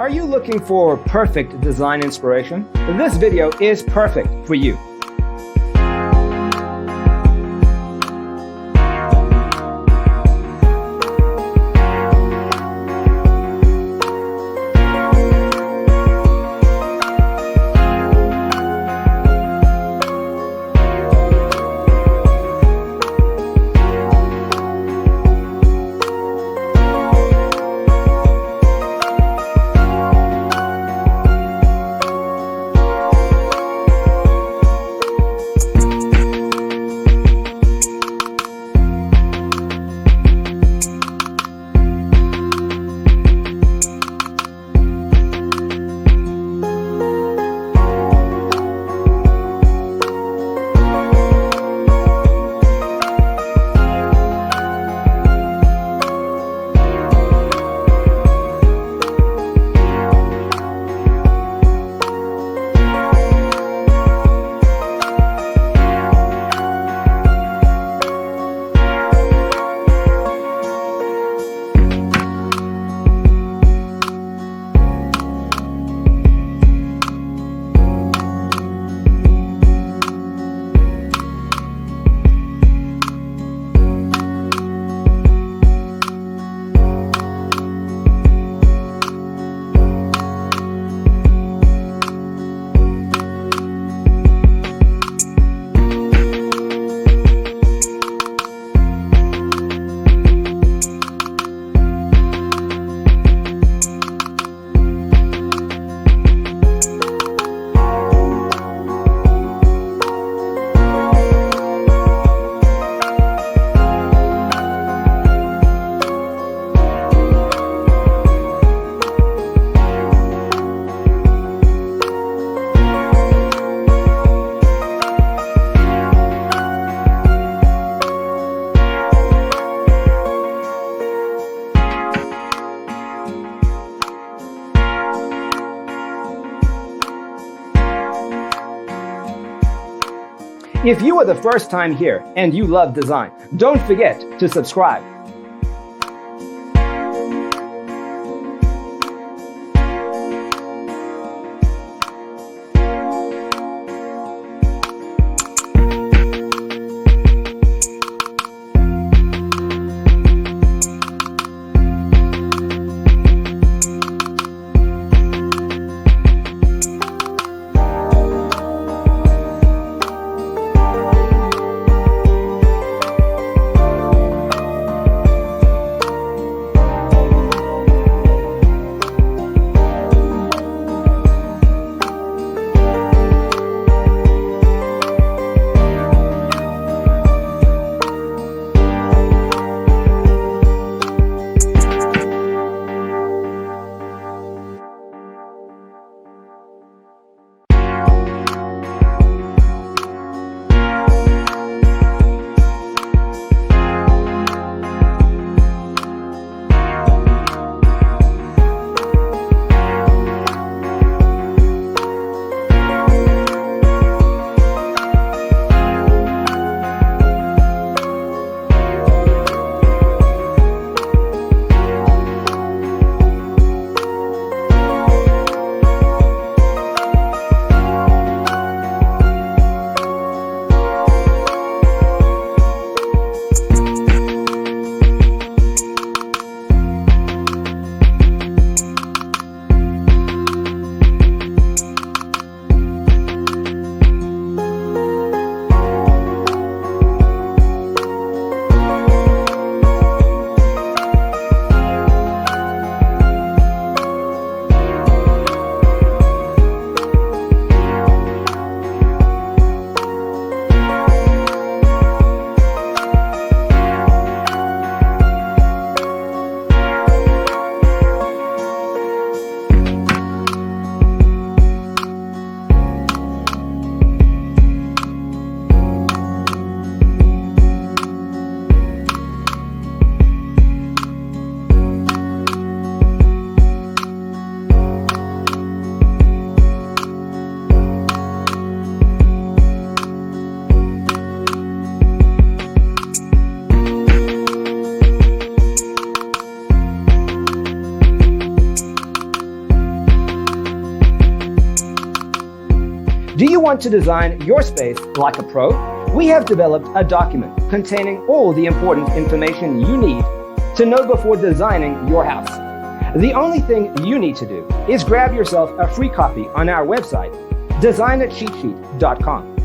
Are you looking for perfect design inspiration? This video is perfect for you. If you are the first time here and you love design, don't forget to subscribe. Do you want to design your space like a pro? We have developed a document containing all the important information you need to know before designing your house. The only thing you need to do is grab yourself a free copy on our website, designercheatsheet.com.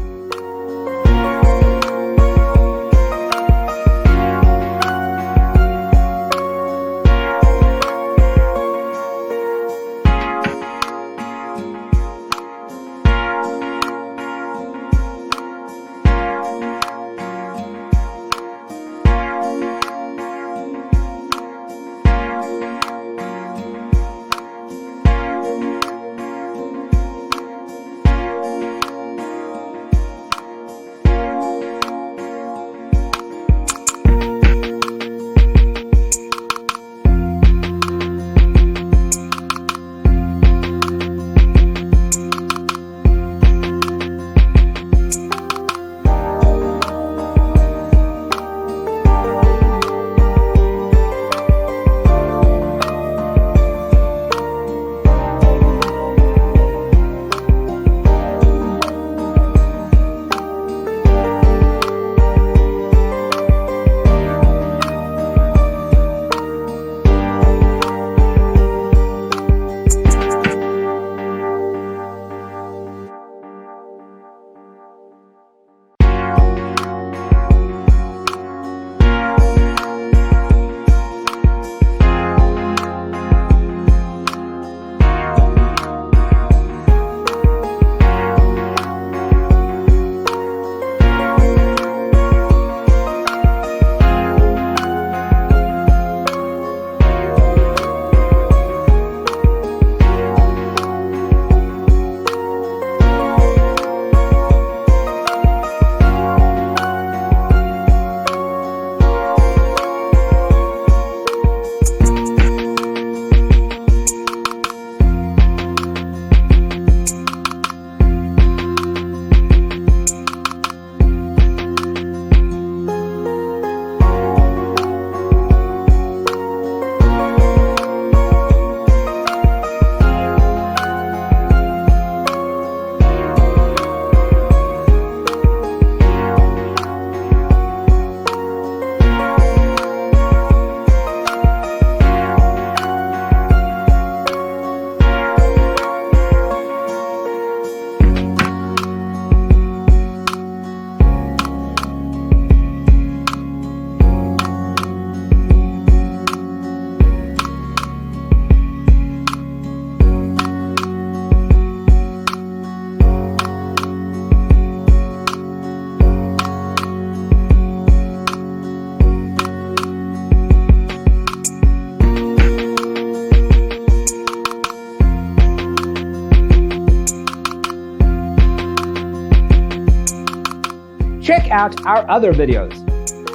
Check out our other videos.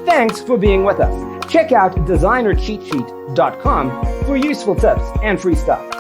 Thanks for being with us. Check out designercheatsheet.com for useful tips and free stuff.